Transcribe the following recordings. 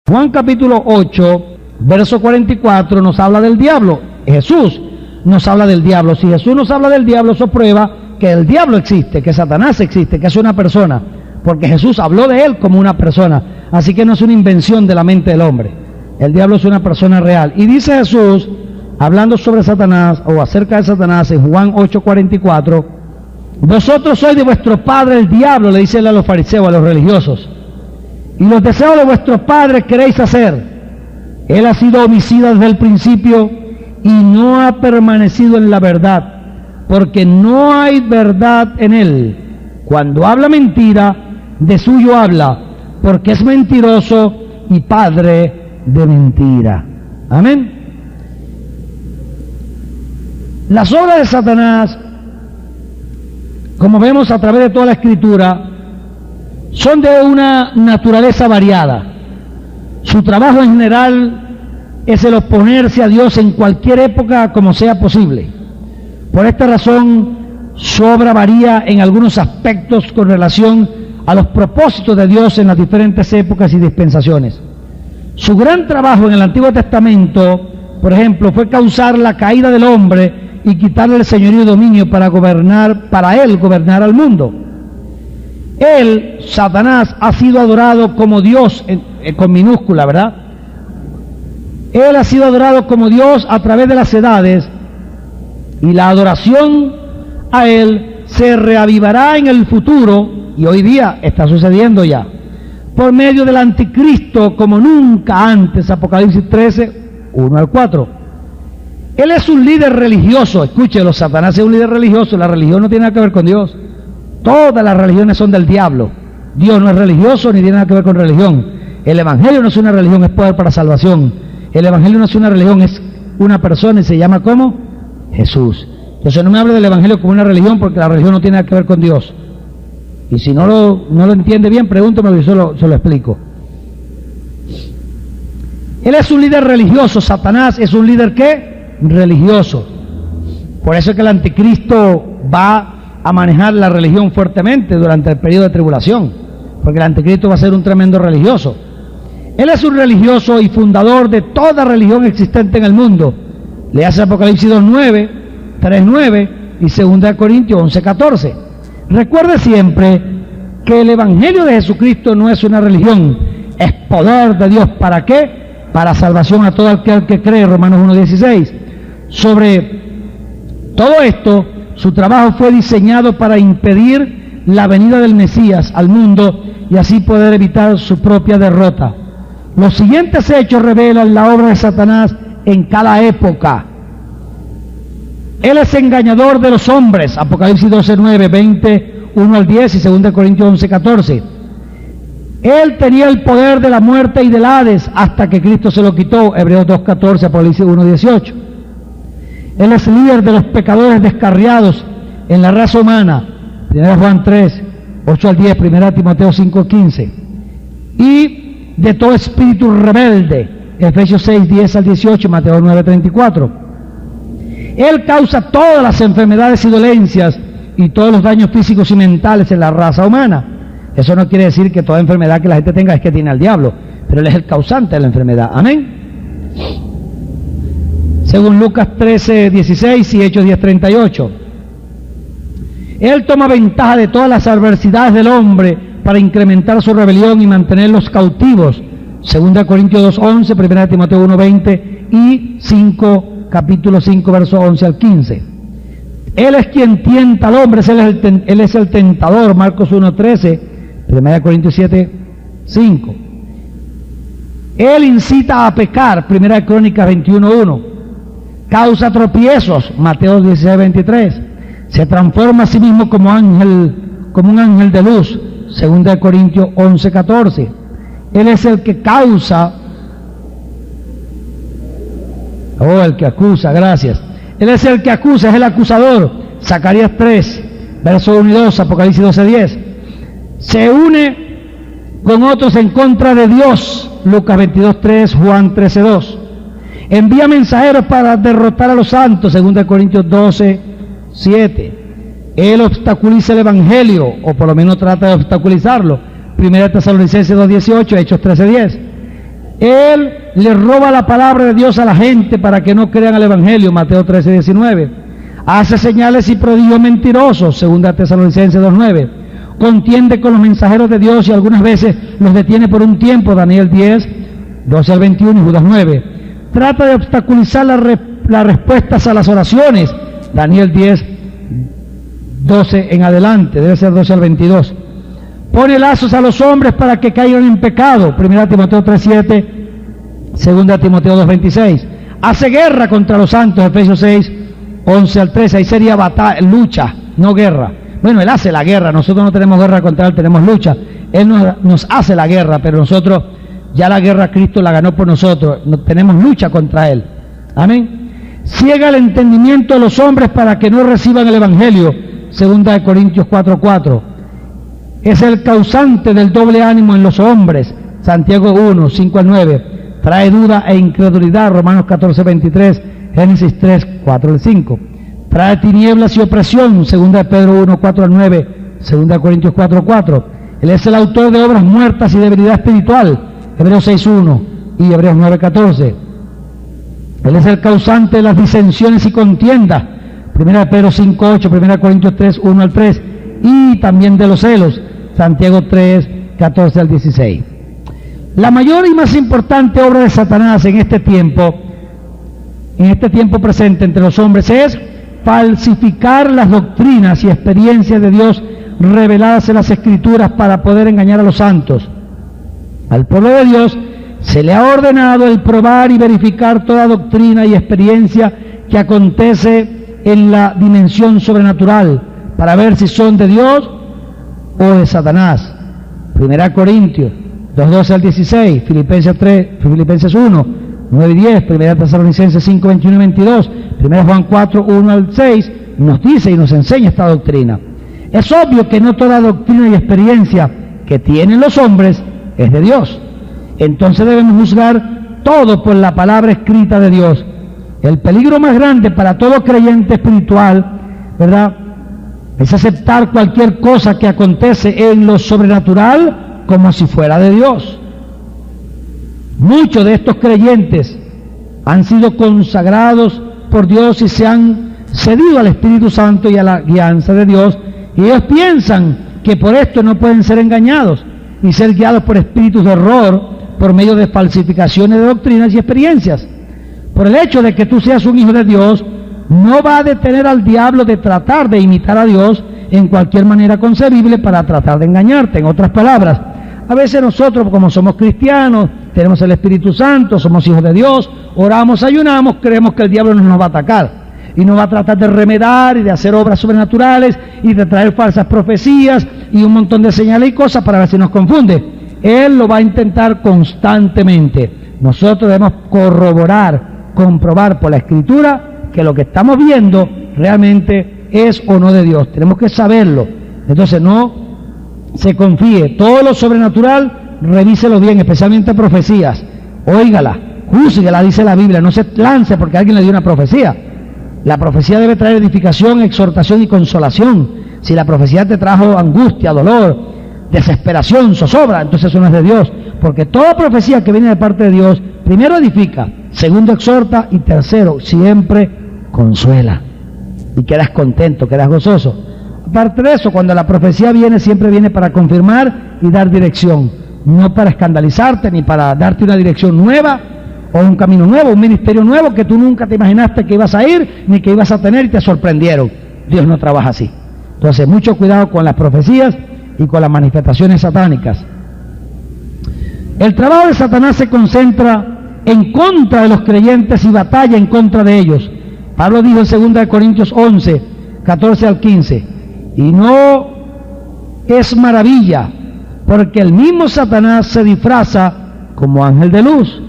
Juan capítulo 8, verso 44 nos habla del diablo. Jesús nos habla del diablo. Si Jesús nos habla del diablo, eso prueba que el diablo existe, que Satanás existe, que es una persona, porque Jesús habló de él como una persona. Así que no es una invención de la mente del hombre. El diablo es una persona real. Y dice Jesús, hablando sobre Satanás o acerca de Satanás en Juan 8, 44, vosotros sois de vuestro padre el diablo, le dice él a los fariseos, a los religiosos, y los deseos de vuestro padre queréis hacer. Él ha sido homicida desde el principio y no ha permanecido en la verdad, porque no hay verdad en él. Cuando habla mentira, de suyo habla, porque es mentiroso y padre de mentira. Amén. Las obras de Satanás, como vemos a través de toda la Escritura, son de una naturaleza variada. Su trabajo en general es el oponerse a Dios en cualquier época como sea posible. Por esta razón, su obra varía en algunos aspectos con relación a los propósitos de Dios en las diferentes épocas y dispensaciones. Su gran trabajo en el Antiguo Testamento, por ejemplo, fue causar la caída del hombre y quitarle el señorío y dominio para él gobernar al mundo. Él, Satanás, ha sido adorado como Dios, con minúscula, ¿verdad? Él ha sido adorado como Dios a través de las edades, y la adoración a él se reavivará en el futuro, y hoy día está sucediendo ya, por medio del anticristo como nunca antes. Apocalipsis 13, 1 al 4. Él es un líder religioso. Escúchelo, Satanás es un líder religioso. La religión no tiene nada que ver con Dios. Todas las religiones son del diablo. Dios no es religioso ni tiene nada que ver con religión. El evangelio no es una religión, es poder para salvación. El evangelio no es una religión, es una persona y se llama ¿cómo? Jesús. Entonces no me hable del evangelio como una religión, porque la religión no tiene nada que ver con Dios. Y si no lo entiende bien, pregúntame y yo se lo explico. Él es un líder religioso. Satanás es un líder ¿qué? Religioso. Por eso es que el anticristo va a manejar la religión fuertemente durante el periodo de tribulación, porque el anticristo va a ser un tremendo religioso. Él es un religioso y fundador de toda religión existente en el mundo. Le hace Apocalipsis 2:9, 3:9 y 2 Corintios 11:14. Recuerde siempre que el evangelio de Jesucristo no es una religión, es poder de Dios. ¿Para qué? Para salvación a todo aquel que cree, Romanos 1:16. Sobre todo esto, su trabajo fue diseñado para impedir la venida del Mesías al mundo y así poder evitar su propia derrota. Los siguientes hechos revelan la obra de Satanás en cada época. Él es engañador de los hombres, Apocalipsis 12:9, 20, 1 al 10 y 2 Corintios 11:14. Él tenía el poder de la muerte y del Hades hasta que Cristo se lo quitó, Hebreos 2:14, Apocalipsis 1:18. Él es líder de los pecadores descarriados en la raza humana, 1 Juan 3, 8 al 10, 1 Timoteo 5:15. Y de todo espíritu rebelde, Efesios 6, 10 al 18, Mateo 9:34. Él causa todas las enfermedades y dolencias y todos los daños físicos y mentales en la raza humana. Eso no quiere decir que toda enfermedad que la gente tenga es que tiene al diablo, pero él es el causante de la enfermedad. Amén. Según Lucas 13:16 y Hechos 10:38. Él toma ventaja de todas las adversidades del hombre para incrementar su rebelión y mantenerlos cautivos. 2 Corintios 2:11, 1 Timoteo 1:20 y capítulo 5, versos 11 al 15. Él es quien tienta al hombre, él es el tentador, Marcos 1:13, 1 Corintios 7:5. Él incita a pecar, 1 Crónicas 21:1. Causa tropiezos, Mateo 16:23. Se transforma a sí mismo como un ángel de luz, 2 Corintios 11:14. Él es el que causa, el que acusa, gracias. Él es el que acusa, es el acusador, Zacarías 3, versos 1 y 2, Apocalipsis 12:10. Se une con otros en contra de Dios, Lucas 22:3, Juan 13:2. Envía mensajeros para derrotar a los santos, 2 Corintios 12:7. Él obstaculiza el evangelio, o por lo menos trata de obstaculizarlo, 1 Tesalonicenses 2:18, Hechos 13:10. Él le roba la palabra de Dios a la gente para que no crean el Evangelio, Mateo 13, 19. Hace señales y prodigios mentirosos, 2 Tesalonicenses 2:9. Contiende con los mensajeros de Dios y algunas veces los detiene por un tiempo, Daniel 10, 12 al 21 y Judas 9. Trata de obstaculizar las respuestas a las oraciones, Daniel 10, 12 en adelante, debe ser 12 al 22. Pone lazos a los hombres para que caigan en pecado, 1 Timoteo 3:7, 2 Timoteo 2:26. Hace guerra contra los santos, Efesios 6, 11 al 13. Ahí sería lucha, no guerra. Bueno, Él hace la guerra, nosotros no tenemos guerra contra Él, tenemos lucha. Él nos hace la guerra, pero nosotros, ya la guerra Cristo la ganó por nosotros, no tenemos lucha contra Él. Amén. Ciega el entendimiento de los hombres para que no reciban el Evangelio, 2 Corintios 4:4. Es el causante del doble ánimo en los hombres, Santiago 1, 5 al 9. Trae duda e incredulidad, Romanos 14, 23, Génesis 3, 4 al 5. Trae tinieblas y opresión, 2 Pedro 1, 4 al 9, 2 Corintios 4, 4. Él es el autor de obras muertas y debilidad espiritual, Hebreos 6, 1 y Hebreos 9, 14. Él es el causante de las disensiones y contiendas, 1 Pedro 5, 8, 1 Corintios 3, 1 al 3, y también de los celos, Santiago 3, 14 al 16. La mayor y más importante obra de Satanás en este tiempo presente entre los hombres, es falsificar las doctrinas y experiencias de Dios reveladas en las Escrituras para poder engañar a los santos. Al pueblo de Dios se le ha ordenado el probar y verificar toda doctrina y experiencia que acontece en la dimensión sobrenatural para ver si son de Dios o de Satanás. 1 Corintios 2, 12 al 16, Filipenses 1, 9 y 10, 1 Tesalonicenses 5, 21 y 22, 1 Juan 4, 1 al 6, nos dice y nos enseña esta doctrina. Es obvio que no toda doctrina y experiencia que tienen los hombres es de Dios. Entonces debemos juzgar todo por la palabra escrita de Dios. El peligro más grande para todo creyente espiritual, ¿verdad?, es aceptar cualquier cosa que acontece en lo sobrenatural como si fuera de Dios. Muchos de estos creyentes han sido consagrados por Dios y se han cedido al Espíritu Santo y a la guianza de Dios, y ellos piensan que por esto no pueden ser engañados y ser guiados por espíritus de error por medio de falsificaciones de doctrinas y experiencias. Por el hecho de que tú seas un hijo de Dios, no va a detener al diablo de tratar de imitar a Dios en cualquier manera concebible para tratar de engañarte. En otras palabras, a veces nosotros, como somos cristianos, tenemos el Espíritu Santo, somos hijos de Dios, oramos, ayunamos, creemos que el diablo no nos va a atacar y nos va a tratar de remedar y de hacer obras sobrenaturales y de traer falsas profecías y un montón de señales y cosas para ver si nos confunde. Él lo va a intentar constantemente. Nosotros debemos corroborar, comprobar por la Escritura que lo que estamos viendo realmente es o no de Dios. Tenemos que saberlo. Entonces no se confíe. Todo lo sobrenatural, revíselo bien, especialmente profecías. Óigala, júzguela, dice la Biblia. No se lance porque alguien le dio una profecía. La profecía debe traer edificación, exhortación y consolación. Si la profecía te trajo angustia, dolor, desesperación, zozobra, entonces eso no es de Dios. Porque toda profecía que viene de parte de Dios, primero edifica, segundo exhorta y tercero siempre consuela. Y quedas contento, quedas gozoso. Aparte de eso, cuando la profecía viene, siempre viene para confirmar y dar dirección, no para escandalizarte ni para darte una dirección nueva o un camino nuevo, un ministerio nuevo que tú nunca te imaginaste que ibas a ir ni que ibas a tener y te sorprendieron. Dios no trabaja así. Entonces, mucho cuidado con las profecías y con las manifestaciones satánicas. El trabajo de Satanás se concentra en contra de los creyentes y batalla en contra de ellos. Pablo dijo en 2 Corintios 11, 14 al 15, y no es maravilla, porque el mismo Satanás se disfraza como ángel de luz.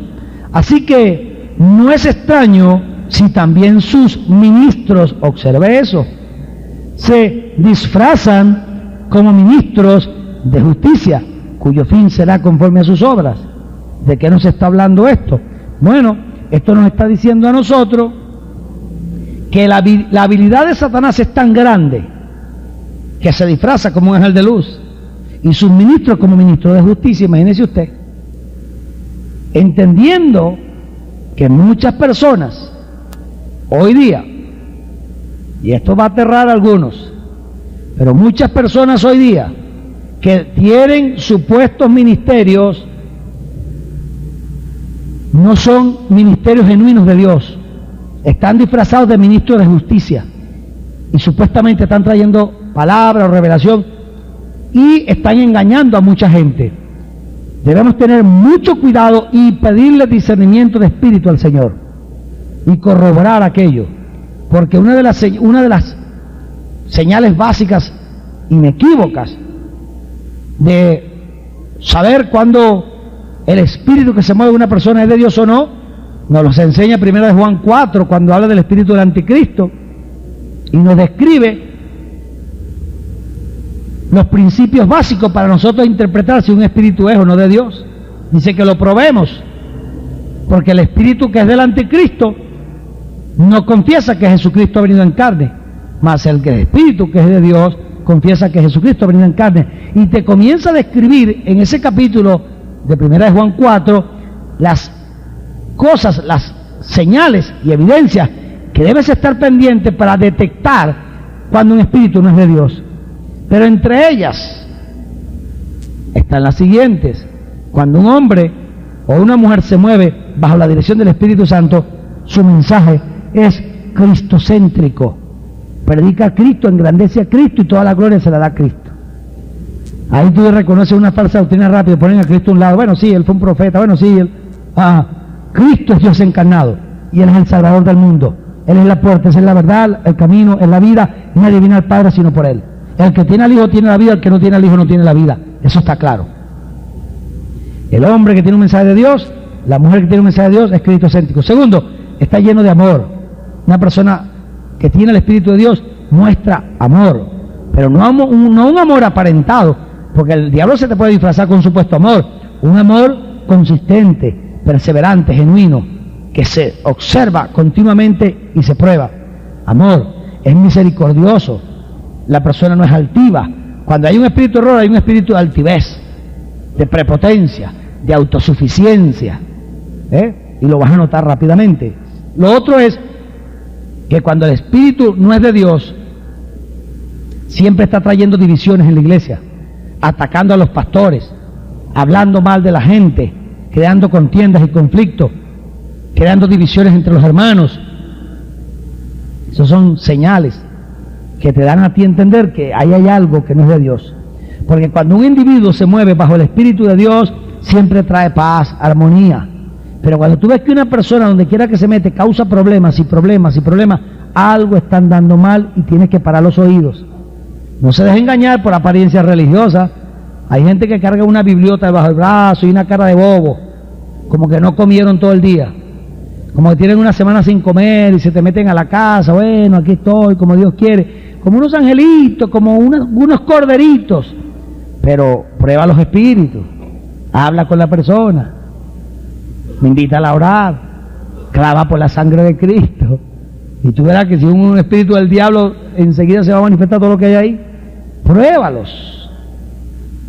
Así que no es extraño si también sus ministros, observe eso, se disfrazan como ministros de justicia, cuyo fin será conforme a sus obras. ¿De qué nos está hablando esto? Bueno, esto nos está diciendo a nosotros que la habilidad de Satanás es tan grande que se disfraza como un ángel de luz y sus ministros como ministros de justicia. Imagínese usted. entendiendo que muchas personas hoy día, y esto va a aterrar a algunos, pero muchas personas hoy día que tienen supuestos ministerios no son ministerios genuinos de Dios, están disfrazados de ministros de justicia y supuestamente están trayendo palabra o revelación y están engañando a mucha gente. Debemos tener mucho cuidado y pedirle discernimiento de espíritu al Señor y corroborar aquello, porque una de las señales básicas inequívocas de saber cuándo el espíritu que se mueve en una persona es de Dios o no, nos los enseña 1 Juan 4 cuando habla del espíritu del anticristo y nos describe los principios básicos para nosotros interpretar si un espíritu es o no de Dios. Dice que lo probemos, porque el espíritu que es del anticristo no confiesa que Jesucristo ha venido en carne, mas el espíritu que es de Dios confiesa que Jesucristo ha venido en carne. Y te comienza a describir en ese capítulo de 1 Juan 4 las cosas, las señales y evidencias que debes estar pendiente para detectar cuando un espíritu no es de Dios. Pero entre ellas están las siguientes: cuando un hombre o una mujer se mueve bajo la dirección del Espíritu Santo, su mensaje es cristocéntrico. Predica a Cristo, engrandece a Cristo y toda la gloria se la da a Cristo. Ahí tú reconoces una falsa doctrina rápido, ponen a Cristo a un lado. Bueno, sí, él fue un profeta, bueno, sí, Cristo es Dios encarnado y Él es el Salvador del mundo. Él es la puerta, Él es la verdad, el camino, es la vida. Nadie viene al Padre sino por Él. El que tiene al Hijo tiene la vida, el que no tiene al Hijo no tiene la vida. Eso está claro. El hombre que tiene un mensaje de Dios, la mujer que tiene un mensaje de Dios es cristocéntrico. Segundo, está lleno de amor. Una persona que tiene el Espíritu de Dios muestra amor, pero no un amor aparentado, porque el diablo se te puede disfrazar con un supuesto amor. Un amor consistente, perseverante, genuino, que se observa continuamente y se prueba. Amor, es misericordioso. La persona no es altiva. Cuando hay un espíritu de error, hay un espíritu de altivez, de prepotencia, de autosuficiencia, y lo vas a notar rápidamente. Lo otro es que cuando el espíritu no es de Dios, siempre está trayendo divisiones en la iglesia, atacando a los pastores, hablando mal de la gente, creando contiendas y conflictos, creando divisiones entre los hermanos. Esos son señales que te dan a ti a entender que ahí hay algo que no es de Dios. Porque cuando un individuo se mueve bajo el Espíritu de Dios, siempre trae paz, armonía. Pero cuando tú ves que una persona, donde quiera que se mete, causa problemas y problemas y problemas, algo está andando mal y tienes que parar los oídos. No se deje engañar por apariencias religiosas. Hay gente que carga una bibliota bajo el brazo y una cara de bobo, como que no comieron todo el día, como que tienen una semana sin comer y se te meten a la casa. Bueno, aquí estoy, como Dios quiere, como unos angelitos, como unos corderitos. Pero prueba los espíritus, habla con la persona, invítala a orar, clava por la sangre de Cristo, y tú verás que si un espíritu del diablo enseguida se va a manifestar todo lo que hay ahí. Pruébalos,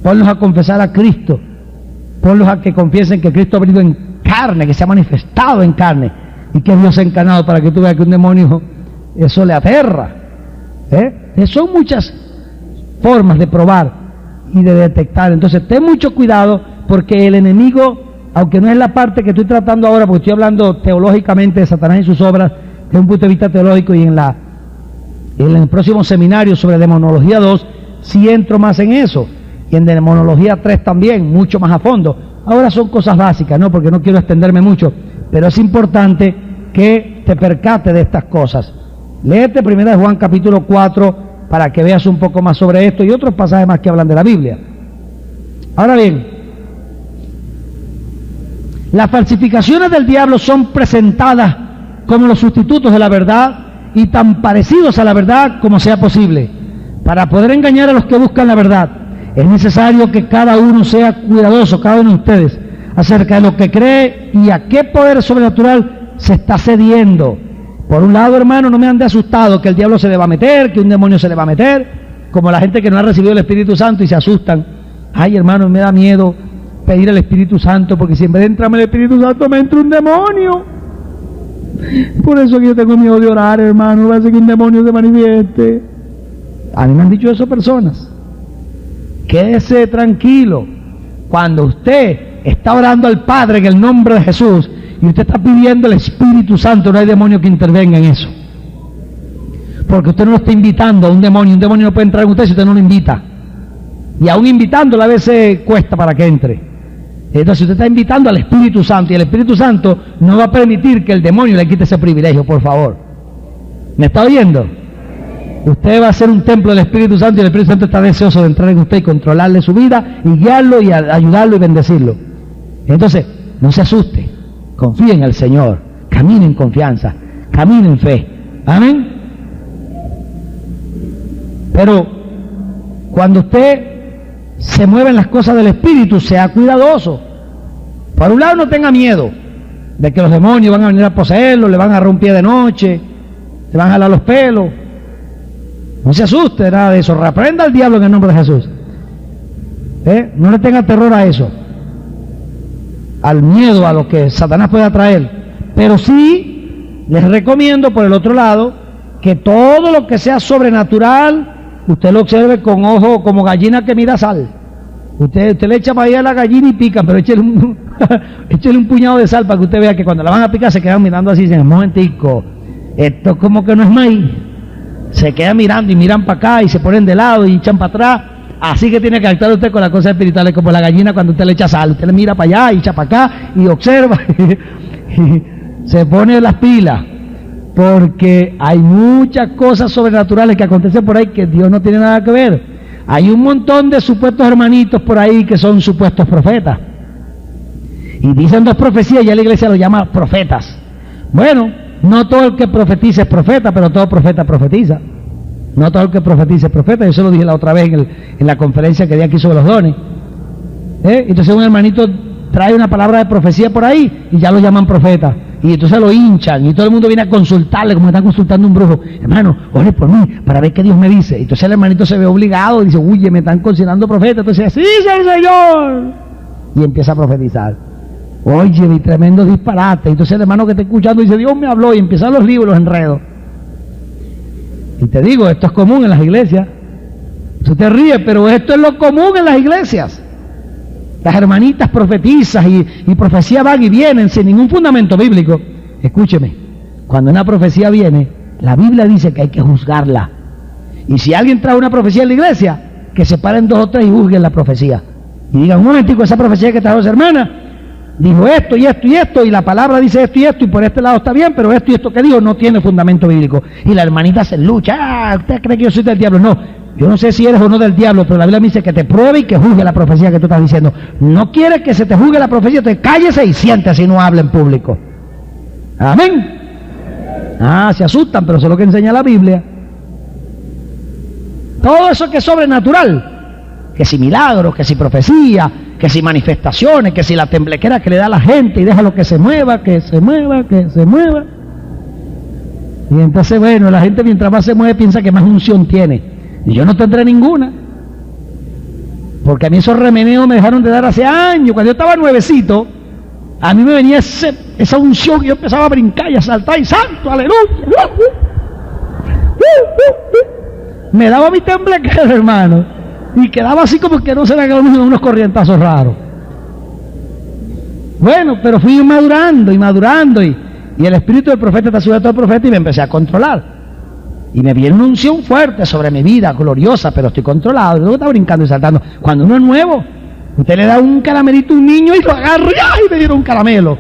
ponlos a confesar a Cristo, ponlos a que confiesen que Cristo ha venido en carne, que se ha manifestado en carne y que es Dios encarnado, para que tú veas que un demonio eso le aterra. Son muchas formas de probar y de detectar. Entonces ten mucho cuidado, porque el enemigo, aunque no es la parte que estoy tratando ahora, porque estoy hablando teológicamente de Satanás y sus obras desde un punto de vista teológico, y en el próximo seminario sobre demonología 2 sí entro más en eso, y en demonología 3 también, mucho más a fondo. Ahora son cosas básicas, ¿no? Porque no quiero extenderme mucho, pero es importante que te percates de estas cosas. Léete 1 Juan capítulo 4 para que veas un poco más sobre esto y otros pasajes más que hablan de la Biblia. Ahora bien, las falsificaciones del diablo son presentadas como los sustitutos de la verdad y tan parecidos a la verdad como sea posible. Para poder engañar a los que buscan la verdad, es necesario que cada uno sea cuidadoso, cada uno de ustedes, acerca de lo que cree y a qué poder sobrenatural se está cediendo. Por un lado, hermano, no me ande asustado que el diablo se le va a meter, que un demonio se le va a meter, como la gente que no ha recibido el Espíritu Santo y se asustan. Ay, hermano, me da miedo pedir al Espíritu Santo, porque si en vez de entrarme el Espíritu Santo me entra un demonio. Por eso que yo tengo miedo de orar, hermano, no va a ser que un demonio se manifieste. A mí me han dicho eso personas. Quédese tranquilo. Cuando usted está orando al Padre en el nombre de Jesús y usted está pidiendo el Espíritu Santo, no hay demonio que intervenga en eso. Porque usted no lo está invitando a un demonio no puede entrar en usted si usted no lo invita. Y aún invitándolo a veces cuesta para que entre. Entonces usted está invitando al Espíritu Santo y el Espíritu Santo no va a permitir que el demonio le quite ese privilegio, por favor. ¿Me está oyendo? Usted va a ser un templo del Espíritu Santo y el Espíritu Santo está deseoso de entrar en usted y controlarle su vida y guiarlo y ayudarlo y bendecirlo. Entonces, no se asuste, confíe en el Señor, camine en confianza, camine en fe. Amén. Pero cuando usted se mueve en las cosas del Espíritu, sea cuidadoso. Por un lado, no tenga miedo de que los demonios van a venir a poseerlo, le van a agarrar un pie de noche, le van a jalar los pelos. No se asuste, nada de eso. Reprenda al diablo en el nombre de Jesús. No le tenga terror a eso, al miedo a lo que Satanás pueda traer. Pero sí les recomiendo, por el otro lado, que todo lo que sea sobrenatural usted lo observe con ojo como gallina que mira sal. Usted le echa para allá a la gallina y pica, pero échele un puñado de sal para que usted vea que cuando la van a picar se quedan mirando así, dicen, un momentico, esto como que no es maíz. Se quedan mirando y miran para acá y se ponen de lado y echan para atrás. Así que tiene que actuar usted con las cosas espirituales, como la gallina cuando usted le echa sal. Usted le mira para allá y echa para acá y observa y se pone las pilas. Porque hay muchas cosas sobrenaturales que acontecen por ahí que Dios no tiene nada que ver. Hay un montón de supuestos hermanitos por ahí que son supuestos profetas. Y dicen dos profecías y ya la iglesia lo llama profetas. Bueno, no todo el que profetiza es profeta, pero todo profeta profetiza. No todo el que profetiza es profeta. Yo se lo dije la otra vez en la conferencia que di aquí sobre los dones. Entonces un hermanito trae una palabra de profecía por ahí y ya lo llaman profeta. Y entonces lo hinchan y todo el mundo viene a consultarle como están consultando un brujo. Hermano, ore por mí para ver qué Dios me dice. Entonces el hermanito se ve obligado y dice, uy, me están considerando profeta. Entonces, sí, Señor. Y empieza a profetizar. Oye, mi tremendo disparate. Entonces el hermano que está escuchando dice, Dios me habló, y empiezan los libros, los enredos. Y te digo, esto es común en las iglesias. Tú te ríes, pero esto es lo común en las iglesias. Las hermanitas profetizas y profecías van y vienen sin ningún fundamento bíblico. Escúcheme, cuando una profecía viene, la Biblia dice que hay que juzgarla. Y si alguien trae una profecía en la iglesia, que se paren dos o tres y juzguen la profecía. Y digan, un momentico, esa profecía que trajo esa hermana dijo esto y esto y esto, y la palabra dice esto y esto, y por este lado está bien, pero esto y esto que dijo no tiene fundamento bíblico. Y la hermanita se lucha, ¿usted cree que yo soy del diablo? No. Yo no sé si eres o no del diablo, pero la Biblia me dice que te pruebe y que juzgue la profecía que tú estás diciendo. No quieres que se te juzgue la profecía, te cállese y siéntese y no hable en público. Amén. Se asustan, pero eso es lo que enseña la Biblia. Todo eso que es sobrenatural, que si milagros, que si profecía, que si manifestaciones, que si la temblequera que le da a la gente y deja lo que se mueva, que se mueva, que se mueva. Y entonces, bueno, la gente mientras más se mueve piensa que más unción tiene. Y yo no tendré ninguna. Porque a mí esos remeneos me dejaron de dar hace años. Cuando yo estaba nuevecito, a mí me venía esa unción y yo empezaba a brincar y a saltar y santo, aleluya. Me daba mi temblequera, hermano. Y quedaba así como que no se le quedaban unos corrientazos raros. Bueno, pero fui madurando y madurando y el espíritu del profeta está sujeto al profeta y me empecé a controlar. Y me viene una unción fuerte sobre mi vida, gloriosa, pero estoy controlado. Luego está brincando y saltando. Cuando uno es nuevo, usted le da un caramelito a un niño y lo agarra y me dieron un caramelo.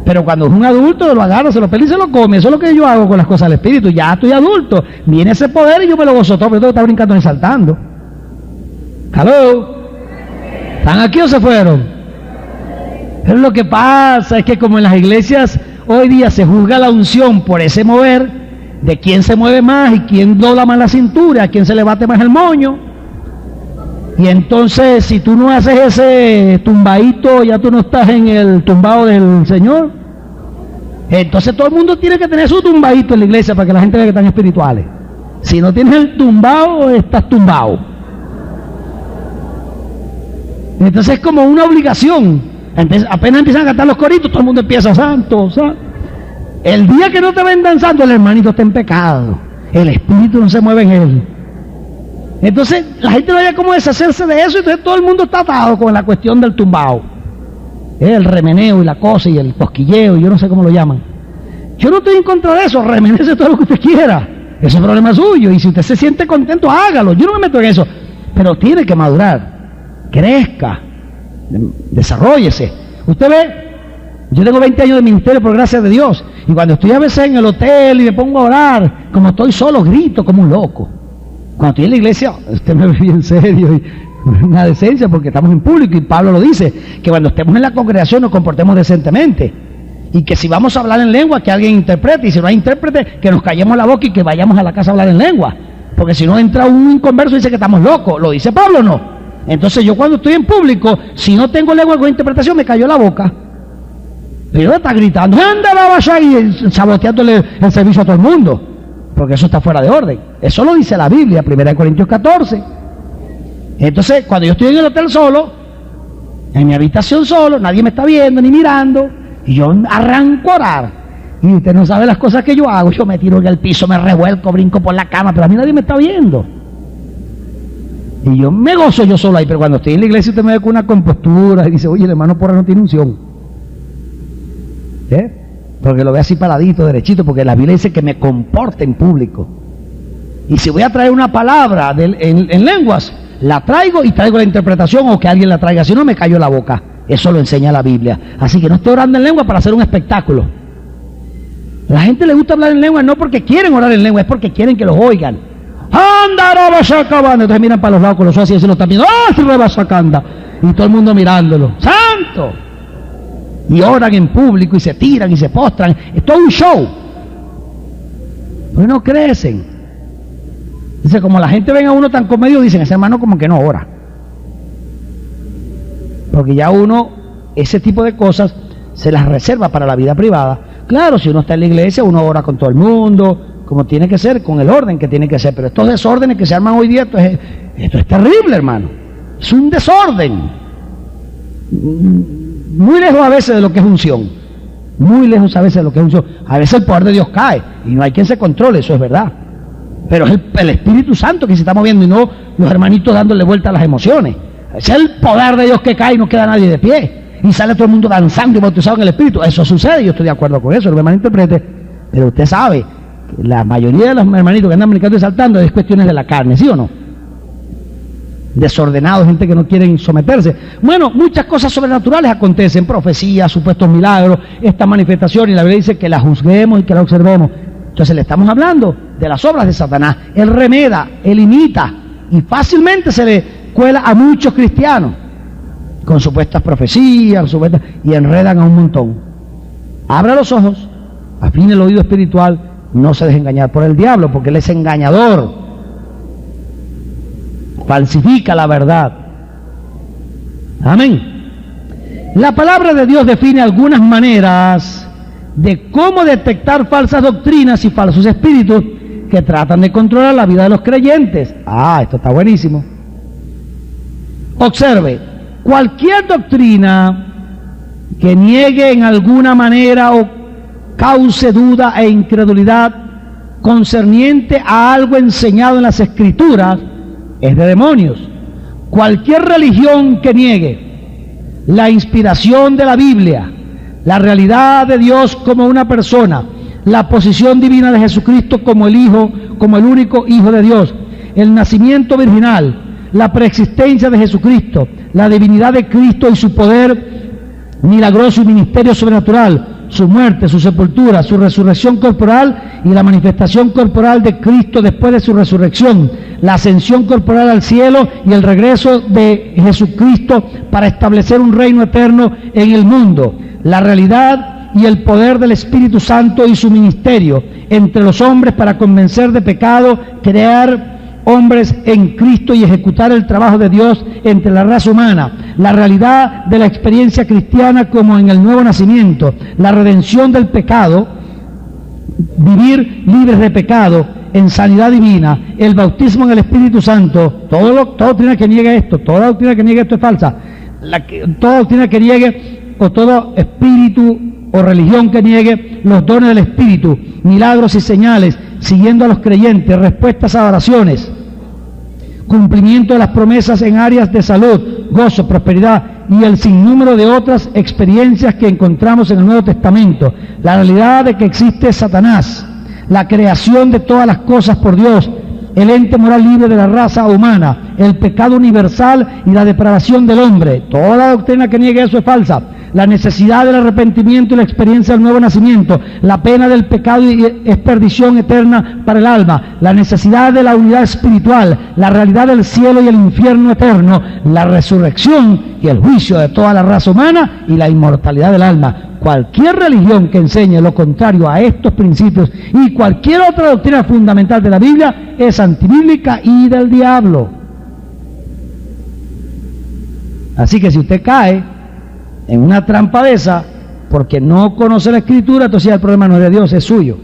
Pero cuando es un adulto, lo agarra, se lo pela y se lo come. Eso es lo que yo hago con las cosas del espíritu. Ya estoy adulto, viene ese poder y yo me lo gozo todo, pero todo está brincando y saltando. ¿Aló? ¿Están aquí o se fueron? Pero lo que pasa es que como en las iglesias hoy día se juzga la unción por ese mover, de quién se mueve más y quién dobla más la cintura, a quién se le bate más el moño. Y entonces, si tú no haces ese tumbadito, ya tú no estás en el tumbado del Señor. Entonces todo el mundo tiene que tener su tumbadito en la iglesia para que la gente vea que están espirituales. Si no tienes el tumbado, estás tumbado. Entonces es como una obligación. Apenas empiezan a cantar los coritos, todo el mundo empieza santo, santo. El día que no te ven danzando, el hermanito está en pecado. El espíritu no se mueve en él. Entonces la gente no haya cómo deshacerse de eso, y entonces todo el mundo está atado con la cuestión del tumbao. El remeneo y la cosa y el cosquilleo, yo no sé cómo lo llaman. Yo no estoy en contra de eso, remenece todo lo que usted quiera. Ese es problema suyo, y si usted se siente contento, hágalo. Yo no me meto en eso, pero tiene que madurar, crezca, desarróllese. Usted ve, yo tengo 20 años de ministerio por gracia de Dios, y cuando estoy a veces en el hotel y me pongo a orar, como estoy solo, grito como un loco. Cuando estoy en la iglesia, usted me ve bien serio y una decencia porque estamos en público, y Pablo lo dice, que cuando estemos en la congregación nos comportemos decentemente, y que si vamos a hablar en lengua, que alguien interprete, y si no hay intérprete, que nos callemos la boca y que vayamos a la casa a hablar en lengua, porque si no entra un inconverso y dice que estamos locos. ¿Lo dice Pablo o no? Entonces yo cuando estoy en público, si no tengo lengua con interpretación, me callo la boca. Pero está gritando, anda la vaya, y saboteándole el servicio a todo el mundo, porque eso está fuera de orden. Eso lo dice la Biblia, 1 Corintios 14. Entonces, cuando yo estoy en el hotel solo, en mi habitación solo, nadie me está viendo ni mirando, y yo arranco a orar, y usted no sabe las cosas que yo hago. Yo me tiro en el piso, me revuelco, brinco por la cama, pero a mí nadie me está viendo. Y yo me gozo yo solo ahí, pero cuando estoy en la iglesia usted me ve con una compostura y dice, oye, el hermano Porras no tiene unción. Porque lo ve así paradito, derechito, porque la Biblia dice que me comporte en público. Y si voy a traer una palabra en lenguas, la traigo y traigo la interpretación, o que alguien la traiga, si no me callo la boca. Eso lo enseña la Biblia. Así que no estoy orando en lengua para hacer un espectáculo. La gente le gusta hablar en lengua no porque quieren orar en lengua, es porque quieren que los oigan. Entonces miran para los lados con los ojos y se lo están viendo. Y todo el mundo mirándolo. ¡Santo! Y oran en público y se tiran y se postran. Es todo un show. Pues no crecen. Dice, como la gente ven a uno tan comedio, dicen, ese hermano como que no ora. Porque ya uno, ese tipo de cosas, se las reserva para la vida privada. Claro, si uno está en la iglesia, uno ora con todo el mundo, como tiene que ser, con el orden que tiene que ser. Pero estos desórdenes que se arman hoy día, esto es terrible, hermano. Es un desorden. Muy lejos a veces de lo que es unción. Muy lejos a veces de lo que es unción. A veces el poder de Dios cae y no hay quien se controle, eso es verdad. Pero es el Espíritu Santo que se está moviendo y no los hermanitos dándole vuelta a las emociones. Es el poder de Dios que cae y no queda nadie de pie. Y sale todo el mundo danzando y bautizado en el Espíritu. Eso sucede, yo estoy de acuerdo con eso, no me malinterprete. Pero usted sabe que la mayoría de los hermanitos que andan brincando y saltando es cuestiones de la carne, ¿sí o no? Desordenados, gente que no quieren someterse. Bueno, muchas cosas sobrenaturales acontecen, profecías, supuestos milagros, esta manifestación, y la Biblia dice que la juzguemos y que la observemos. Entonces le estamos hablando de las obras de Satanás. Él remeda, él imita, y fácilmente se le cuela a muchos cristianos con supuestas profecías, y enredan a un montón. Abra los ojos, afine el oído espiritual, no se deje engañar por el diablo, porque él es engañador, falsifica la verdad. Amén. La palabra de Dios define algunas maneras de cómo detectar falsas doctrinas y falsos espíritus que tratan de controlar la vida de los creyentes. Esto está buenísimo. Observe, cualquier doctrina que niegue en alguna manera o cause duda e incredulidad concerniente a algo enseñado en las Escrituras es de demonios. Cualquier religión que niegue la inspiración de la Biblia, la realidad de Dios como una persona, la posición divina de Jesucristo como el Hijo, como el único Hijo de Dios, el nacimiento virginal, la preexistencia de Jesucristo, la divinidad de Cristo y su poder milagroso y ministerio sobrenatural, su muerte, su sepultura, su resurrección corporal y la manifestación corporal de Cristo después de su resurrección, la ascensión corporal al cielo y el regreso de Jesucristo para establecer un reino eterno en el mundo, la realidad y el poder del Espíritu Santo y su ministerio entre los hombres para convencer de pecado, crear hombres en Cristo y ejecutar el trabajo de Dios entre la raza humana, la realidad de la experiencia cristiana como en el nuevo nacimiento, la redención del pecado, vivir libres de pecado en sanidad divina, el bautismo en el Espíritu Santo, toda doctrina que niegue esto, toda doctrina que niegue esto es falsa. toda doctrina que niegue, o todo espíritu o religión que niegue los dones del Espíritu, milagros y señales, siguiendo a los creyentes, respuestas a oraciones, cumplimiento de las promesas en áreas de salud, gozo, prosperidad y el sinnúmero de otras experiencias que encontramos en el Nuevo Testamento. La realidad de que existe Satanás, la creación de todas las cosas por Dios, el ente moral libre de la raza humana, el pecado universal y la depravación del hombre. Toda la doctrina que niegue eso es falsa. La necesidad del arrepentimiento y la experiencia del nuevo nacimiento, la pena del pecado y es perdición eterna para el alma, la necesidad de la unidad espiritual, la realidad del cielo y el infierno eterno, la resurrección y el juicio de toda la raza humana y la inmortalidad del alma. Cualquier religión que enseñe lo contrario a estos principios y cualquier otra doctrina fundamental de la Biblia es antibíblica y del diablo. Así que si usted cae en una trampa de esa, porque no conoce la Escritura, entonces ya el problema no es de Dios, es suyo.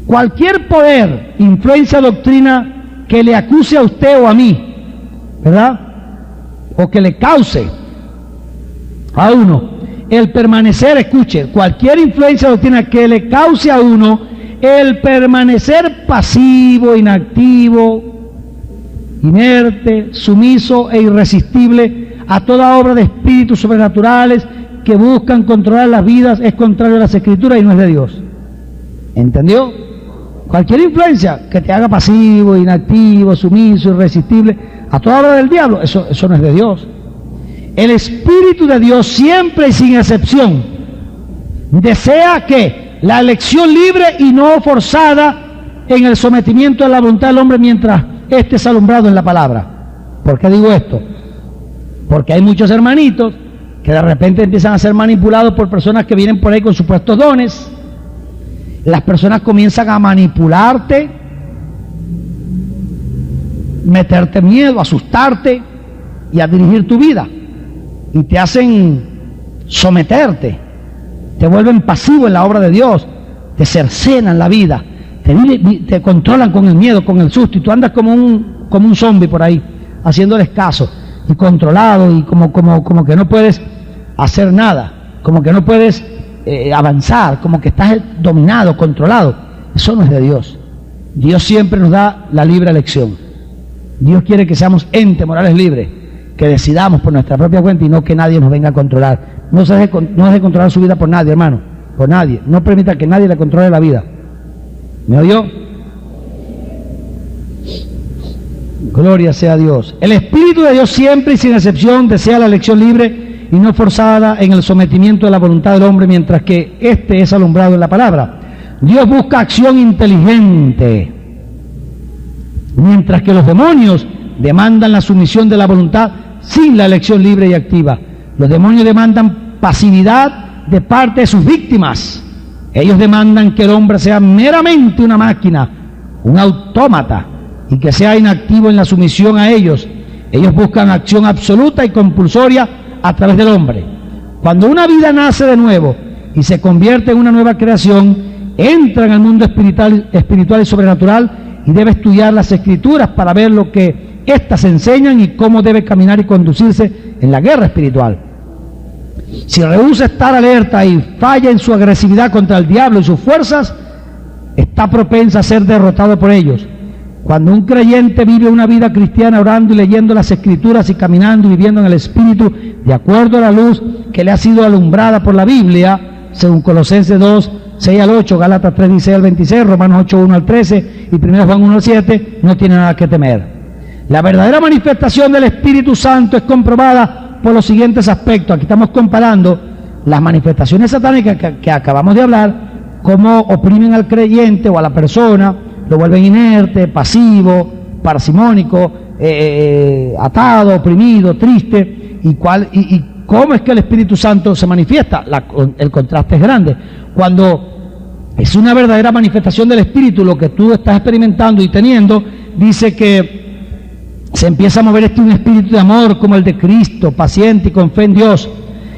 Cualquier poder, influencia, doctrina que le acuse a usted o a mí, ¿verdad? O que le cause a uno el permanecer, escuche, cualquier influencia, doctrina que le cause a uno el permanecer pasivo, inactivo, inerte, sumiso e irresistible a toda obra de espíritus sobrenaturales que buscan controlar las vidas, es contrario a las Escrituras y no es de Dios. ¿Entendió? Cualquier influencia que te haga pasivo, inactivo, sumiso, irresistible a toda obra del diablo, eso no es de Dios. El Espíritu de Dios siempre y sin excepción desea que la elección libre y no forzada en el sometimiento a la voluntad del hombre mientras éste es alumbrado en la palabra. ¿Por qué digo esto? Porque hay muchos hermanitos que de repente empiezan a ser manipulados por personas que vienen por ahí con supuestos dones. Las personas comienzan a manipularte, meterte miedo, asustarte y a dirigir tu vida. Y te hacen someterte, te vuelven pasivo en la obra de Dios, te cercenan la vida, te controlan con el miedo, con el susto, y tú andas como un zombie por ahí, haciéndoles caso. Y controlado y como que no puedes hacer nada, como que no puedes avanzar, como que estás dominado, controlado. Eso no es de Dios. Dios siempre nos da la libre elección. Dios quiere que seamos entes morales libres, que decidamos por nuestra propia cuenta y no que nadie nos venga a controlar. No se deje controlar su vida por nadie, hermano, por nadie. No permita que nadie le controle la vida. ¿Me oyó? Gloria sea a Dios. El Espíritu de Dios siempre y sin excepción desea la elección libre y no forzada en el sometimiento de la voluntad del hombre mientras que éste es alumbrado en la palabra. Dios busca acción inteligente, mientras que los demonios demandan la sumisión de la voluntad sin la elección libre y activa. Los demonios demandan pasividad de parte de sus víctimas. Ellos demandan que el hombre sea meramente una máquina, un autómata, y que sea inactivo en la sumisión a ellos. Ellos buscan acción absoluta y compulsoria a través del hombre. Cuando una vida nace de nuevo y se convierte en una nueva creación, entra en el mundo espiritual y sobrenatural y debe estudiar las Escrituras para ver lo que éstas enseñan y cómo debe caminar y conducirse en la guerra espiritual. Si rehúsa estar alerta y falla en su agresividad contra el diablo y sus fuerzas, está propensa a ser derrotado por ellos. Cuando un creyente vive una vida cristiana orando y leyendo las Escrituras y caminando y viviendo en el Espíritu de acuerdo a la luz que le ha sido alumbrada por la Biblia, según Colosenses 2, 6 al 8, Gálatas 3, 16 al 26, Romanos 8, 1 al 13 y 1 Juan 1 al 7, no tiene nada que temer. La verdadera manifestación del Espíritu Santo es comprobada por los siguientes aspectos. Aquí estamos comparando las manifestaciones satánicas que acabamos de hablar, cómo oprimen al creyente o a la persona, lo vuelven inerte, pasivo, parsimónico, atado, oprimido, triste, y cómo es que el Espíritu Santo se manifiesta. El contraste es grande. Cuando es una verdadera manifestación del Espíritu, lo que tú estás experimentando y teniendo, dice que se empieza a mover un espíritu de amor como el de Cristo, paciente y con fe en Dios.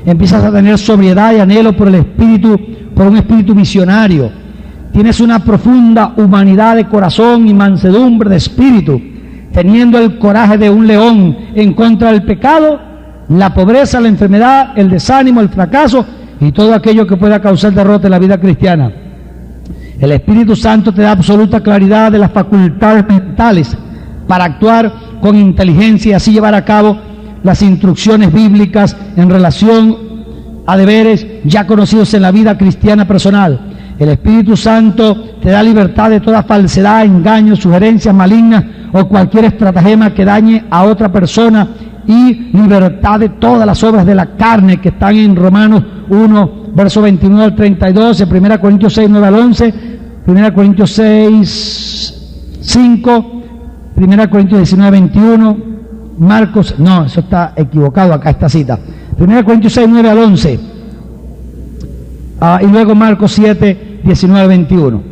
Empiezas a tener sobriedad y anhelo por un espíritu misionario. Tienes una profunda humanidad de corazón y mansedumbre de espíritu, teniendo el coraje de un león en contra del pecado la pobreza, la enfermedad, el desánimo, el fracaso y todo aquello que pueda causar derrota en la vida cristiana. El Espíritu Santo te da absoluta claridad de las facultades mentales para actuar con inteligencia y así llevar a cabo las instrucciones bíblicas en relación a deberes ya conocidos en la vida cristiana personal. El Espíritu Santo te da libertad de toda falsedad, engaño, sugerencias malignas o cualquier estratagema que dañe a otra persona y libertad de todas las obras de la carne que están en Romanos 1, verso 29 al 32, en 1 Corintios 6, 9 al 11, 1 Corintios 6, 5, 1 Corintios 19, 21, Marcos, no, eso está equivocado acá esta cita, 1 Corintios 6, 9 al 11, y luego Marcos 7, 19 al 21.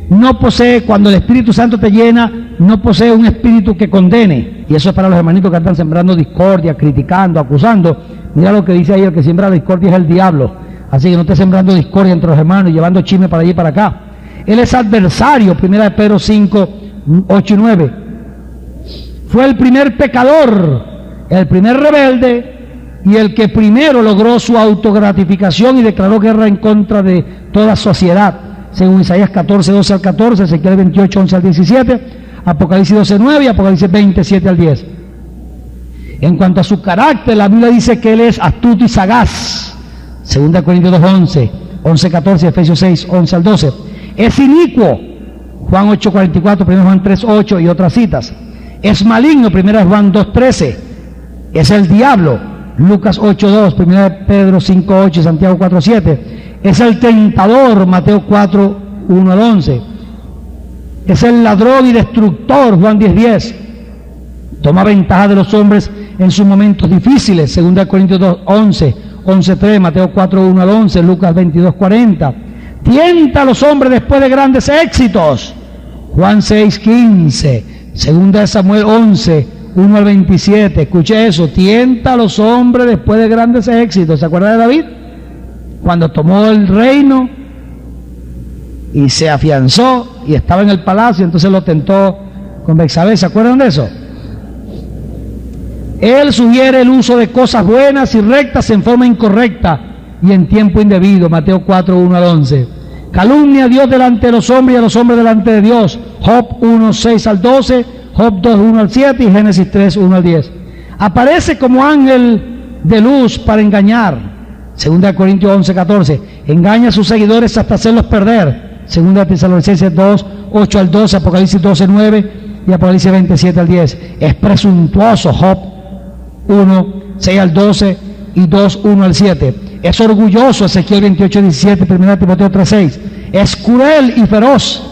No posee, cuando el Espíritu Santo te llena, no posee un espíritu que condene, y eso es para los hermanitos que están sembrando discordia, criticando, acusando. Mira lo que dice ahí: el que siembra la discordia es el diablo. Así que no estés sembrando discordia entre los hermanos y llevando chisme para allí y para acá. Él es adversario, 1 Pedro 5, 8 y 9. Fue el primer pecador, el primer rebelde y el que primero logró su autogratificación y declaró guerra en contra de toda sociedad, según Isaías 14, 12 al 14, Ezequiel 28, 11 al 17, Apocalipsis 12, 9 y Apocalipsis 20, 7 al 10. En cuanto a su carácter, la Biblia dice que él es astuto y sagaz, 2 Corintios 2, 11, 11, 14, Efesios 6, 11 al 12. Es inicuo, Juan 8, 44, 1 Juan 3, 8 y otras citas. Es maligno, 1 Juan 2, 13. Es el diablo, Lucas 8, 2, 1 Pedro 5, 8 y Santiago 4, 7. Es el tentador, Mateo 4, 1 al 11. Es el ladrón y destructor, Juan 10, 10. Toma ventaja de los hombres en sus momentos difíciles, 2 Corintios 2, 11, 11, 3, Mateo 4, 1 al 11, Lucas 22, 40. Tienta a los hombres después de grandes éxitos, Juan 6, 15, 2 Samuel 11, 1 al 27. Escuche eso: tienta a los hombres después de grandes éxitos. ¿Se acuerda de David? Cuando tomó el reino y se afianzó y estaba en el palacio, entonces lo tentó con Betsabé. ¿Se acuerdan de eso? Él sugiere el uso de cosas buenas y rectas en forma incorrecta y en tiempo indebido, Mateo 4, 1 al 11. Calumnia a Dios delante de los hombres y a los hombres delante de Dios, Job 1, 6 al 12, Job 2, 1 al 7 y Génesis 3, 1 al 10. Aparece como ángel de luz para engañar, 2 Corintios 11, 14. Engaña a sus seguidores hasta hacerlos perder, 2 Tesalonicenses 2, 8 al 12, Apocalipsis 12, 9 y Apocalipsis 27 al 10. Es presuntuoso, Job 1, 6 al 12 y 2, 1 al 7. Es orgulloso, Ezequiel 28, 17, 1 Timoteo 3, 6. Es cruel y feroz,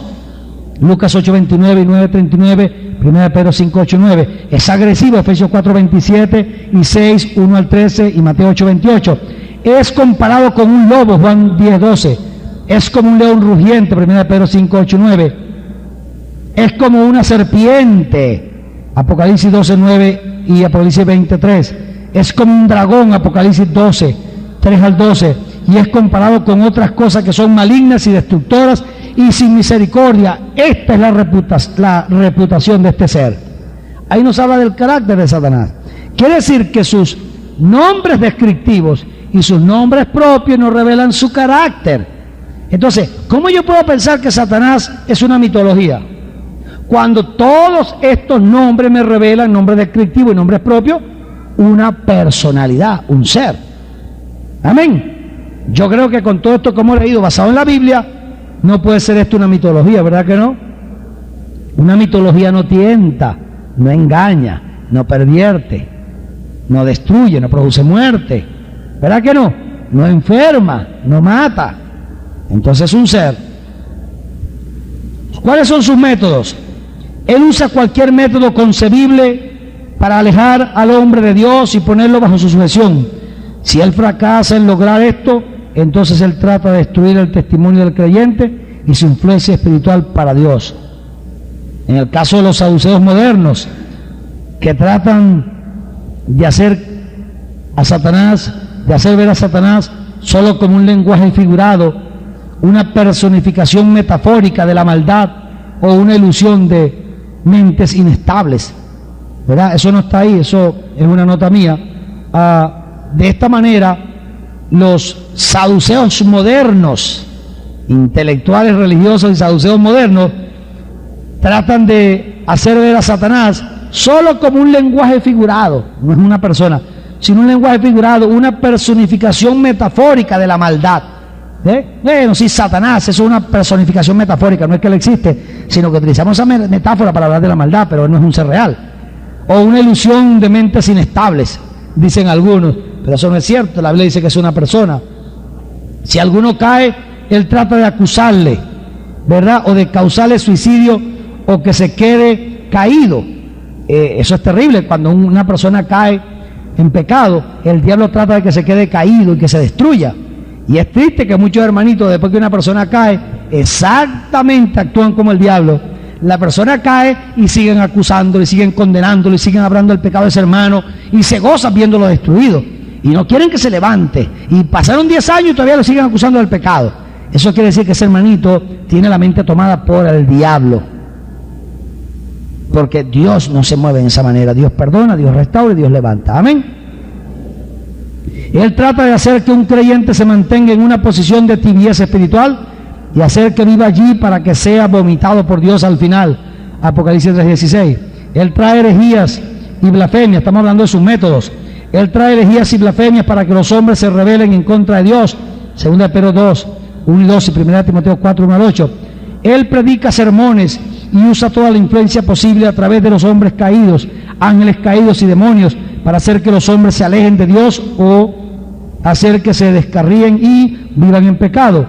Lucas 8, 29 y 9, 39, 1 Pedro 5, 8, 9. Es agresivo, Efesios 4, 27 y 6, 1 al 13 y Mateo 8, 28. Es comparado con un lobo, Juan 10, 12. Es como un león rugiente, 1 Pedro 5, 8, 9. Es como una serpiente, Apocalipsis 12, 9 y Apocalipsis 23. Es como un dragón, Apocalipsis 12, 3 al 12. Y es comparado con otras cosas que son malignas y destructoras y sin misericordia. Esta es la reputación de este ser. Ahí nos habla del carácter de Satanás. Quiere decir que sus nombres descriptivos y sus nombres propios nos revelan su carácter. Entonces, ¿cómo yo puedo pensar que Satanás es una mitología? Cuando todos estos nombres me revelan, nombres descriptivos y nombres propios, una personalidad, un ser. Amén. Yo creo que con todo esto que hemos leído basado en la Biblia, no puede ser esto una mitología, ¿verdad que no? Una mitología no tienta, no engaña, no pervierte, no destruye, no produce muerte, ¿verdad que no? No enferma, no mata. Entonces es un ser. ¿Cuáles son sus métodos? Él usa cualquier método concebible para alejar al hombre de Dios y ponerlo bajo su sujeción. Si él fracasa en lograr esto, entonces él trata de destruir el testimonio del creyente y su influencia espiritual para Dios. En el caso de los saduceos modernos, que tratan de hacer a Satanás, de hacer ver a Satanás solo como un lenguaje figurado, una personificación metafórica de la maldad o una ilusión de mentes inestables. ¿verdad? Eso no está ahí, eso es una nota mía. De esta manera, los saduceos modernos, intelectuales religiosos y saduceos modernos, tratan de hacer ver a Satanás solo como un lenguaje figurado, no es una persona, sino un lenguaje figurado, una personificación metafórica de la maldad. Bueno, sí, Satanás es una personificación metafórica, no es que él existe, sino que utilizamos esa metáfora para hablar de la maldad, pero no es un ser real. O una ilusión de mentes inestables, dicen algunos, pero eso no es cierto, la Biblia dice que es una persona. Si alguno cae, él trata de acusarle, ¿verdad? O de causarle suicidio o que se quede caído. Eso es terrible, cuando una persona cae en pecado, el diablo trata de que se quede caído y que se destruya. Y es triste que muchos hermanitos, después que una persona cae, exactamente actúan como el diablo. La persona cae y siguen acusándolo, y siguen condenándolo, y siguen hablando del pecado de ese hermano, y se gozan viéndolo destruido. Y no quieren que se levante. Y pasaron 10 años y todavía lo siguen acusando del pecado. Eso quiere decir que ese hermanito tiene la mente tomada por el diablo. Porque Dios no se mueve de esa manera. Dios perdona, Dios restaura y Dios levanta. Amén. Él trata de hacer que un creyente se mantenga en una posición de tibieza espiritual y hacer que viva allí para que sea vomitado por Dios al final. Apocalipsis 3:16. Él trae herejías y blasfemias, estamos hablando de sus métodos. Él trae herejías y blasfemias para que los hombres se rebelen en contra de Dios. 2 de Pedro 2, 1 y 2 y 1 Timoteo 4, 1 al 8. Él predica sermones y usa toda la influencia posible a través de los hombres caídos, ángeles caídos y demonios, para hacer que los hombres se alejen de Dios o hacer que se descarríen y vivan en pecado.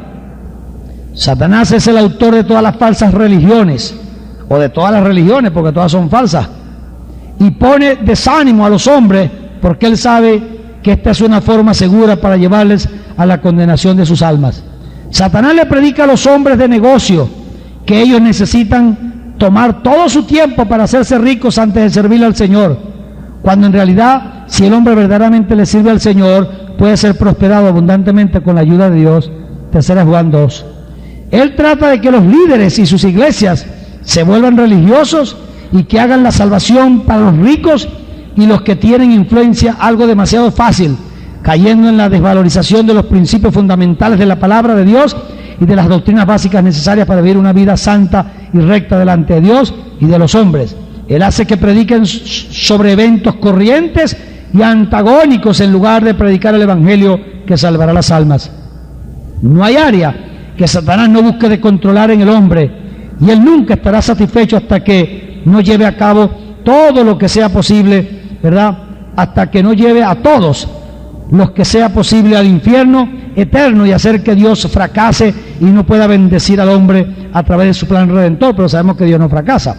Satanás es el autor de todas las falsas religiones, o de todas las religiones, porque todas son falsas, y pone desánimo a los hombres, porque él sabe que esta es una forma segura para llevarles a la condenación de sus almas. Satanás le predica a los hombres de negocio que ellos necesitan tomar todo su tiempo para hacerse ricos antes de servirle al Señor, cuando en realidad, si el hombre verdaderamente le sirve al Señor, puede ser prosperado abundantemente con la ayuda de Dios. 3 Juan 2. Él trata de que los líderes y sus iglesias se vuelvan religiosos y que hagan la salvación para los ricos y los que tienen influencia algo demasiado fácil, cayendo en la desvalorización de los principios fundamentales de la palabra de Dios y de las doctrinas básicas necesarias para vivir una vida santa y recta delante de Dios y de los hombres. Él hace que prediquen sobre eventos corrientes y antagónicos en lugar de predicar el evangelio que salvará las almas. No hay área que Satanás no busque de controlar en el hombre, y él nunca estará satisfecho hasta que no lleve a cabo todo lo que sea posible, ¿verdad? Hasta que no lleve a todos los que sea posible al infierno eterno y hacer que Dios fracase y no pueda bendecir al hombre a través de su plan redentor, pero sabemos que Dios no fracasa.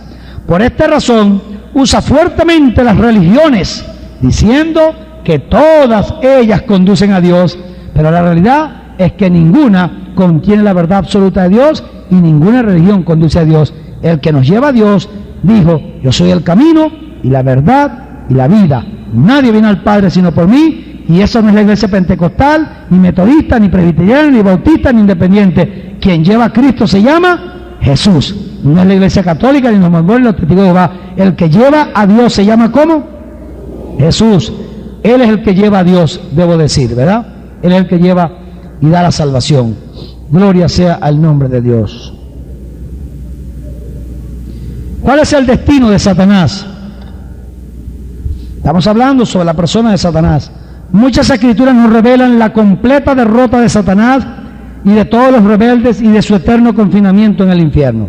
Por esta razón usa fuertemente las religiones, diciendo que todas ellas conducen a Dios, pero la realidad es que ninguna contiene la verdad absoluta de Dios y ninguna religión conduce a Dios. El que nos lleva a Dios dijo: yo soy el camino y la verdad y la vida. Nadie viene al Padre sino por mí, y eso no es la iglesia pentecostal, ni metodista, ni presbiteriana, ni bautista, ni independiente. Quien lleva a Cristo se llama Jesús. No es la iglesia católica, ni los mormones, ni los testigos de Jehová. El que lleva a Dios se llama ¿cómo? Jesús. Él es el que lleva a Dios, debo decir, ¿verdad? Él es el que lleva y da la salvación. Gloria sea al nombre de Dios. ¿Cuál es el destino de Satanás? Estamos hablando sobre la persona de Satanás. Muchas escrituras nos revelan la completa derrota de Satanás y de todos los rebeldes y de su eterno confinamiento en el infierno.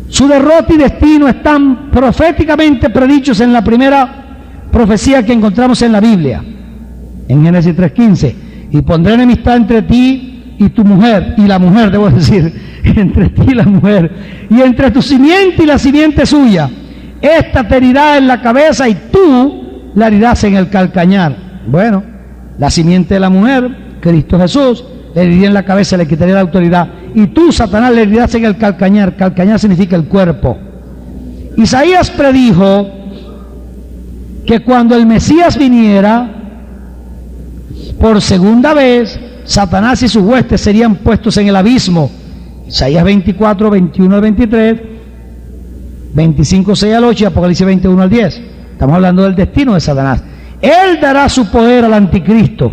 Su derrota y destino están proféticamente predichos en la primera profecía que encontramos en la Biblia, en Génesis 3:15. Y pondré enemistad entre ti y tu mujer, y la mujer, debo decir, entre ti y la mujer, y entre tu simiente y la simiente suya. Esta te herirá en la cabeza y tú la herirás en el calcañar. Bueno, la simiente de la mujer, Cristo Jesús, le heriría en la cabeza, le quitaría la autoridad. Y tú, Satanás, le herirás en el calcañar. Calcañar significa el cuerpo. Isaías predijo que cuando el Mesías viniera, por segunda vez, Satanás y sus huestes serían puestos en el abismo. Isaías 24, 21 al 23. 25, 6 al 8 y Apocalipsis 21 al 10. Estamos hablando del destino de Satanás. Él dará su poder al anticristo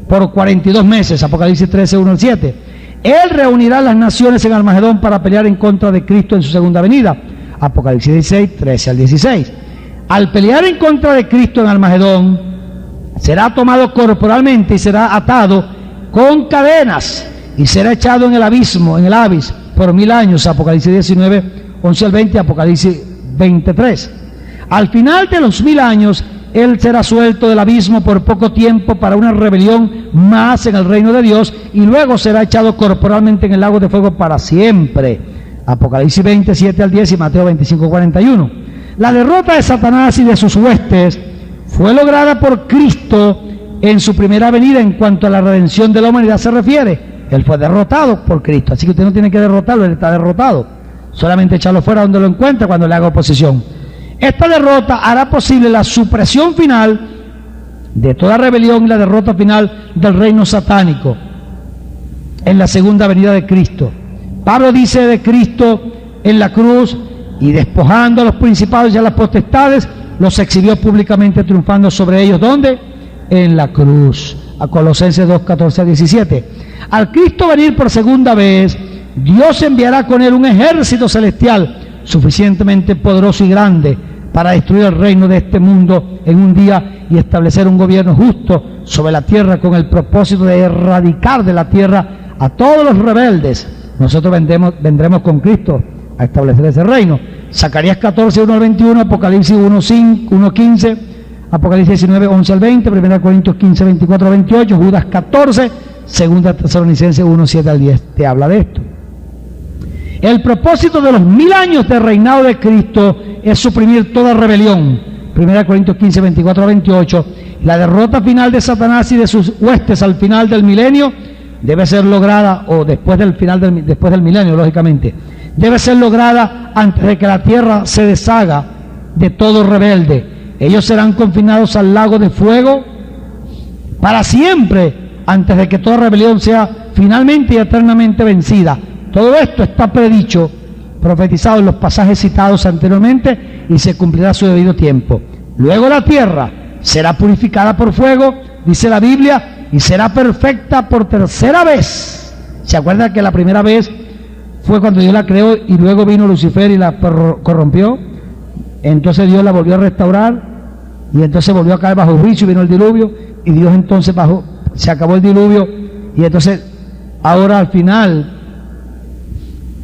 por 42 meses, Apocalipsis 13, 1 al 7. Él reunirá las naciones en Armagedón para pelear en contra de Cristo en su segunda venida, Apocalipsis 16, 13 al 16. Al pelear en contra de Cristo en Armagedón, será tomado corporalmente y será atado con cadenas y será echado en el abismo, en el Abis, por 1000 años, Apocalipsis 19, 11 al 20, Apocalipsis 23. Al final de los 1000 años, él será suelto del abismo por poco tiempo para una rebelión más en el reino de Dios y luego será echado corporalmente en el lago de fuego para siempre. Apocalipsis 27 al 10 y Mateo 25, 41. La derrota de Satanás y de sus huestes fue lograda por Cristo en su primera venida en cuanto a la redención de la humanidad se refiere. Él fue derrotado por Cristo, así que usted no tiene que derrotarlo, él está derrotado. Solamente echarlo fuera donde lo encuentra cuando le haga oposición. Esta derrota hará posible la supresión final de toda rebelión y la derrota final del reino satánico en la segunda venida de Cristo. Pablo dice de Cristo en la cruz y despojando a los principados y a las potestades, los exhibió públicamente triunfando sobre ellos. ¿Dónde? En la cruz. A Colosenses 2, 14 a 17. Al Cristo venir por segunda vez, Dios enviará con él un ejército celestial suficientemente poderoso y grande para destruir el reino de este mundo en un día y establecer un gobierno justo sobre la tierra con el propósito de erradicar de la tierra a todos los rebeldes. Nosotros vendremos con Cristo a establecer ese reino. Zacarías 14, 1 al 21, Apocalipsis 1, 5, 1, 15, Apocalipsis 19, 11 al 20, 1 Corintios 15, 24 al 28, Judas 14, 2 Tesalonicenses 1, 7 al 10. Te habla de esto. El propósito de los 1000 años de reinado de Cristo es suprimir toda rebelión. 1 Corintios 15, 24 a 28. La derrota final de Satanás y de sus huestes al final del milenio debe ser lograda, o después del milenio, lógicamente, debe ser lograda antes de que la tierra se deshaga de todo rebelde. Ellos serán confinados al lago de fuego para siempre, antes de que toda rebelión sea finalmente y eternamente vencida. Todo esto está predicho, profetizado en los pasajes citados anteriormente y se cumplirá a su debido tiempo. Luego la tierra será purificada por fuego, dice la Biblia, y será perfecta por tercera vez. ¿Se acuerdan que la primera vez fue cuando Dios la creó y luego vino Lucifer y la corrompió? Entonces Dios la volvió a restaurar y entonces volvió a caer bajo juicio y vino el diluvio y Dios entonces se acabó el diluvio y entonces ahora al final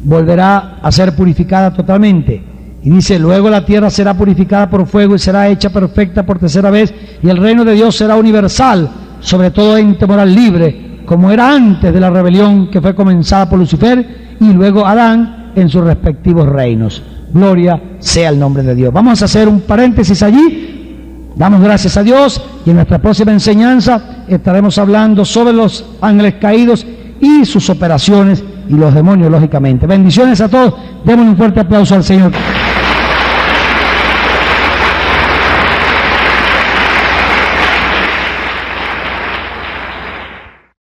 volverá a ser purificada totalmente. Y dice, luego la tierra será purificada por fuego y será hecha perfecta por tercera vez y el reino de Dios será universal, sobre todo ente moral libre, como era antes de la rebelión que fue comenzada por Lucifer y luego Adán en sus respectivos reinos. Gloria sea el nombre de Dios. Vamos a hacer un paréntesis allí. Damos gracias a Dios y en nuestra próxima enseñanza estaremos hablando sobre los ángeles caídos y sus operaciones y los demonios, lógicamente. Bendiciones a todos. Démosle un fuerte aplauso al Señor.